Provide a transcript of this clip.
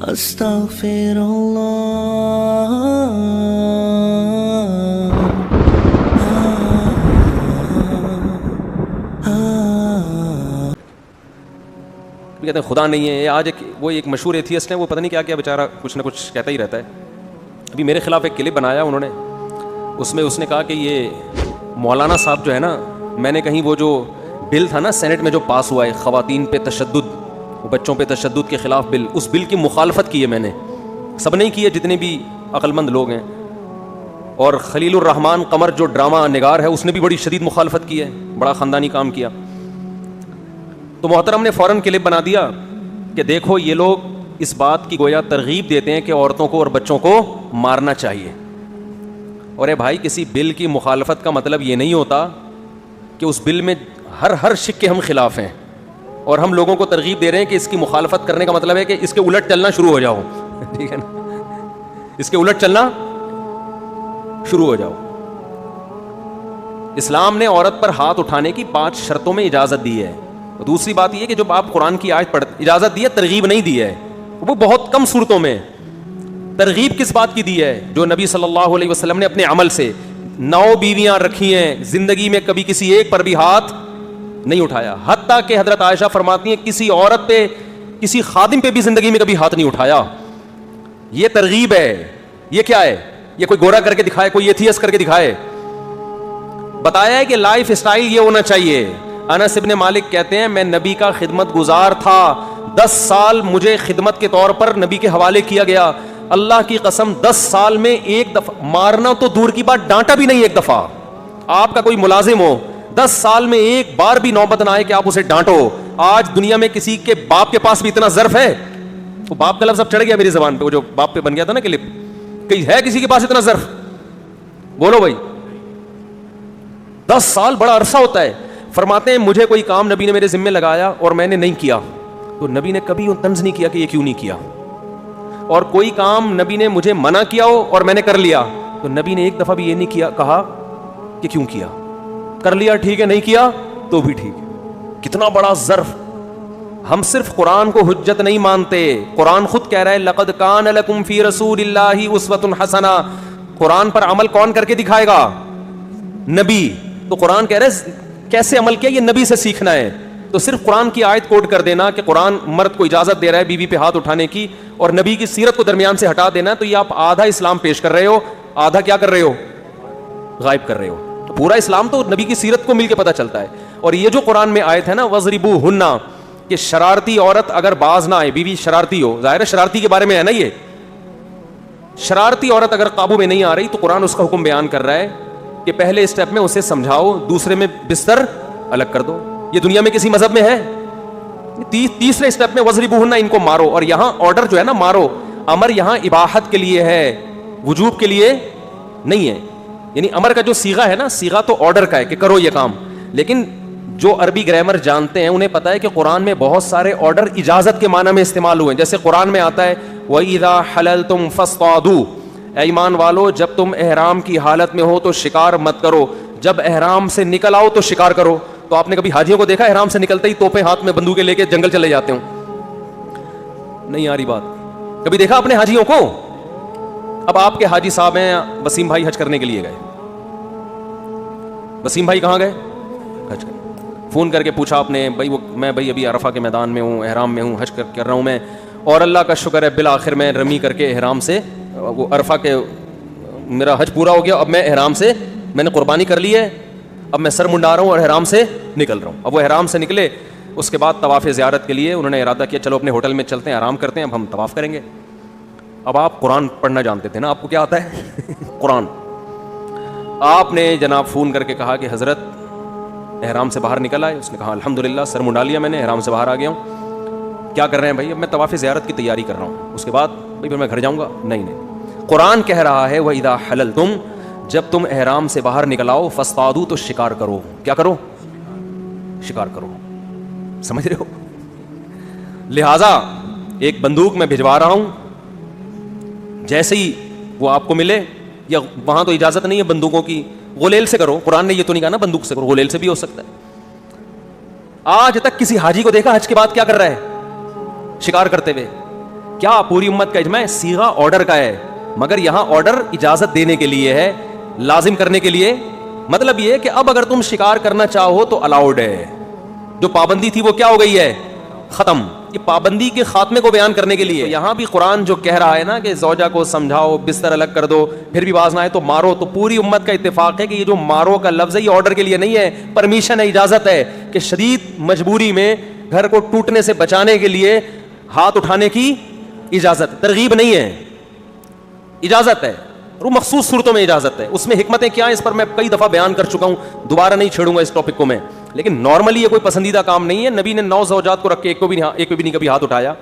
استغفر اللہ کہتے ہیں خدا نہیں ہے. آج وہ ایک مشہور ایتھیسٹ ہے, وہ پتہ نہیں کیا کیا بیچارہ کچھ نہ کچھ کہتا ہی رہتا ہے. ابھی میرے خلاف ایک کلپ بنایا انہوں نے, اس میں اس نے کہا کہ یہ مولانا صاحب جو ہے نا, میں نے کہیں وہ جو بل تھا نا سینٹ میں جو پاس ہوا ہے خواتین پہ تشدد, بچوں پہ تشدد کے خلاف بل, اس بل کی مخالفت کی ہے میں نے. سب نہیں کی ہے جتنے بھی عقل مند لوگ ہیں. اور خلیل الرحمان قمر جو ڈرامہ نگار ہے اس نے بھی بڑی شدید مخالفت کی ہے, بڑا خاندانی کام کیا. تو محترم نے فوراً کلپ بنا دیا کہ دیکھو یہ لوگ اس بات کی گویا ترغیب دیتے ہیں کہ عورتوں کو اور بچوں کو مارنا چاہیے. اور اے بھائی, کسی بل کی مخالفت کا مطلب یہ نہیں ہوتا کہ اس بل میں ہر شک کے ہم خلاف ہیں, اور ہم لوگوں کو ترغیب دے رہے ہیں کہ اس کی مخالفت کرنے کا مطلب ہے کہ اس کے الٹ چلنا شروع ہو جاؤ. ٹھیک ہے نا, اس کے الٹ چلنا شروع ہو جاؤ. اسلام نے عورت پر ہاتھ اٹھانے کی 5 شرطوں میں اجازت دی ہے. دوسری بات یہ کہ جب آپ قرآن کی آیت پڑھ, اجازت دی ہے, ترغیب نہیں دی ہے, وہ بہت کم صورتوں میں. ترغیب کس بات کی دی ہے؟ جو نبی صلی اللہ علیہ وسلم نے اپنے عمل سے 9 بیویاں رکھی ہیں, زندگی میں کبھی کسی ایک پر بھی ہاتھ نہیں اٹھایا. حتیٰ کہ حضرت عائشہ فرماتی ہیں کسی عورت پہ, کسی خادم پہ بھی زندگی میں کبھی ہاتھ نہیں اٹھایا. یہ ترغیب ہے. یہ کیا ہے؟ یہ کوئی گورا کر کے دکھائے, کوئی ایتھیس کر کے دکھائے. بتایا ہے کہ لائف اسٹائل یہ ہونا چاہیے. انس ابن مالک کہتے ہیں میں نبی کا خدمت گزار تھا, 10 سال مجھے خدمت کے طور پر نبی کے حوالے کیا گیا. اللہ کی قسم 10 سال میں ایک دفعہ مارنا تو دور کی بات, ڈانٹا بھی نہیں ایک دفعہ. آپ کا کوئی ملازم ہو, 10 سال میں ایک بار بھی نوبت نہ آئے کہ آپ اسے ڈانٹو. آج دنیا میں کسی کے باپ کے پاس بھی اتنا ظرف ہے؟ وہ باپ کا لفظ اب چڑھ گیا میری زبان پہ, وہ جو باپ پہ بن گیا تھا نا کلپ, کہیں ہے کسی کے پاس اتنا ظرف؟ بولو بھائی. 10 سال بڑا عرصہ ہوتا ہے. فرماتے ہیں مجھے کوئی کام نبی نے میرے ذمہ لگایا اور میں نے نہیں کیا, تو نبی نے کبھی طنز نہیں کیا کہ یہ کیوں نہیں کیا. اور کوئی کام نبی نے مجھے منع کیا ہو اور میں نے کر لیا, تو نبی نے ایک دفعہ بھی یہ نہیں کیا کہا کہ کیوں کیا. کر لیا ٹھیک ہے, نہیں کیا تو بھی ٹھیک ہے. کتنا بڑا ظرف. ہم صرف قرآن کو حجت نہیں مانتے, قرآن خود کہہ رہا ہے لقد کان لکم فی رسول اللہ اسوۃ حسنہ. قرآن پر عمل کون کر کے دکھائے گا؟ نبی. تو قرآن کہہ رہا ہے کیسے عمل کیا, یہ نبی سے سیکھنا ہے. تو صرف قرآن کی آیت کوٹ کر دینا کہ قرآن مرد کو اجازت دے رہا ہے بیوی پہ ہاتھ اٹھانے کی, اور نبی کی سیرت کو درمیان سے ہٹا دینا, تو یہ آپ آدھا اسلام پیش کر رہے ہو, آدھا کیا کر رہے ہو؟ غائب کر رہے ہو. تو پورا اسلام تو نبی کی سیرت کو مل کے پتہ چلتا ہے. اور یہ جو قرآن میں آیت ہے نا وَضْرِبُوهُنَّ, کہ شرارتی عورت اگر باز نہ آئے, بیوی شرارتی ہو, ظاہر ہے شرارتی کے بارے میں ہے نا, یہ شرارتی عورت اگر قابو میں نہیں آ رہی تو قرآن اس کا حکم بیان کر رہا ہے کہ پہلے اسٹیپ میں اسے سمجھاؤ, دوسرے میں بستر الگ کر دو. یہ دنیا میں کسی مذہب میں ہے؟ تیسرے اسٹیپ میں وَضْرِبُوهُنَّ, ان کو مارو. اور یہاں آرڈر جو ہے نا مارو, امر یہاں اباحت کے لیے ہے, وجوب کے لیے نہیں ہے. یعنی امر کا جو صیغہ ہے نا, صیغہ تو آرڈر کا ہے کہ کرو یہ کام. لیکن جو عربی گرامر جانتے ہیں انہیں پتا ہے کہ قرآن میں بہت سارے آرڈر اجازت کے معنی میں استعمال ہوئے ہیں. جیسے قرآن میں آتا ہے وَإِذَا حَلَلْتُمْ فَاصْطَادُوا, اے ایمان والو جب تم احرام کی حالت میں ہو تو شکار مت کرو, جب احرام سے نکل آؤ تو شکار کرو. تو آپ نے کبھی حاجیوں کو دیکھا احرام سے نکلتے ہی توپیں ہاتھ میں بندوقیں لے کے جنگل چلے جاتے ہوں؟ نہیں آ رہی بات. کبھی دیکھا اپنے حاجیوں کو؟ اب آپ کے حاجی صاحب ہیں وسیم بھائی, حج کرنے کے لیے گئے. وسیم بھائی کہاں گئے؟ حج کرنے. فون کر کے پوچھا آپ نے, بھائی وہ میں بھائی ابھی عرفہ کے میدان میں ہوں, احرام میں ہوں, حج کر رہا ہوں میں, اور اللہ کا شکر ہے بالآخر میں رمی کر کے احرام سے, وہ عرفہ کے میرا حج پورا ہو گیا, اب میں احرام سے میں نے قربانی کر لی ہے, اب میں سر منڈا رہا ہوں اور احرام سے نکل رہا ہوں. اب وہ احرام سے نکلے, اس کے بعد طواف زیارت کے لیے انہوں نے ارادہ کیا چلو اپنے ہوٹل میں چلتے ہیں, آرام کرتے ہیں, اب ہم طواف کریں گے. اب آپ قرآن پڑھنا جانتے تھے نا, آپ کو کیا آتا ہے قرآن. آپ نے جناب فون کر کے کہا کہ حضرت احرام سے باہر نکل آئے. اس نے کہا الحمدللہ سر منڈا لیا میں نے, احرام سے باہر آ گیا ہوں. کیا کر رہے ہیں بھائی؟ اب میں طواف زیارت کی تیاری کر رہا ہوں, اس کے بعد بھائی پھر میں گھر جاؤں گا. نہیں, قرآن کہہ رہا ہے وَإِذَا حَلَلْتُمْ, جب تم احرام سے باہر نکل آؤ, فاصطادوا, تو شکار کرو. کیا کرو؟ شکار کرو. سمجھ رہے ہو؟ لہذا ایک بندوق میں بھجوا رہا ہوں, جیسے ہی وہ آپ کو ملے, یا وہاں تو اجازت نہیں ہے بندوقوں کی, غلیل سے کرو. قرآن نے یہ تو نہیں کہا نا بندوق سے کرو, غلیل سے بھی ہو سکتا ہے. آج تک کسی حاجی کو دیکھا حج کے بعد کیا کر رہا ہے؟ شکار کرتے ہوئے. کیا پوری امت کا اجماع ہے؟ صیغہ آرڈر کا ہے، مگر یہاں آرڈر اجازت دینے کے لیے ہے، لازم کرنے کے لیے. مطلب یہ کہ اب اگر تم شکار کرنا چاہو تو الاؤڈ ہے. جو پابندی تھی وہ کیا ہو گئی ہے؟ ختم. یہ پابندی کے خاتمے کو بیان کرنے کے لیے. یہاں بھی قرآن جو کہہ رہا ہے نا کہ زوجہ کو سمجھاؤ، بستر الگ کر دو، پھر بھی باز نہ آئے تو مارو، تو پوری امت کا اتفاق ہے کہ یہ جو مارو کا لفظ ہے یہ آرڈر کے لیے نہیں ہے، پرمیشن ہے، اجازت ہے، کہ شدید مجبوری میں گھر کو ٹوٹنے سے بچانے کے لیے ہاتھ اٹھانے کی اجازت، ترغیب نہیں ہے، اجازت ہے. اور وہ مخصوص صورتوں میں اجازت ہے. اس میں حکمتیں کیا ہیں اس پر میں کئی دفعہ بیان کر چکا ہوں، دوبارہ نہیں چھیڑوں گا اس ٹاپک کو میں. لیکن نارملی یہ کوئی پسندیدہ کام نہیں ہے. نبی نے 9 زوجات کو رکھ کے ایک کو بھی نہیں کبھی ہاتھ اٹھایا.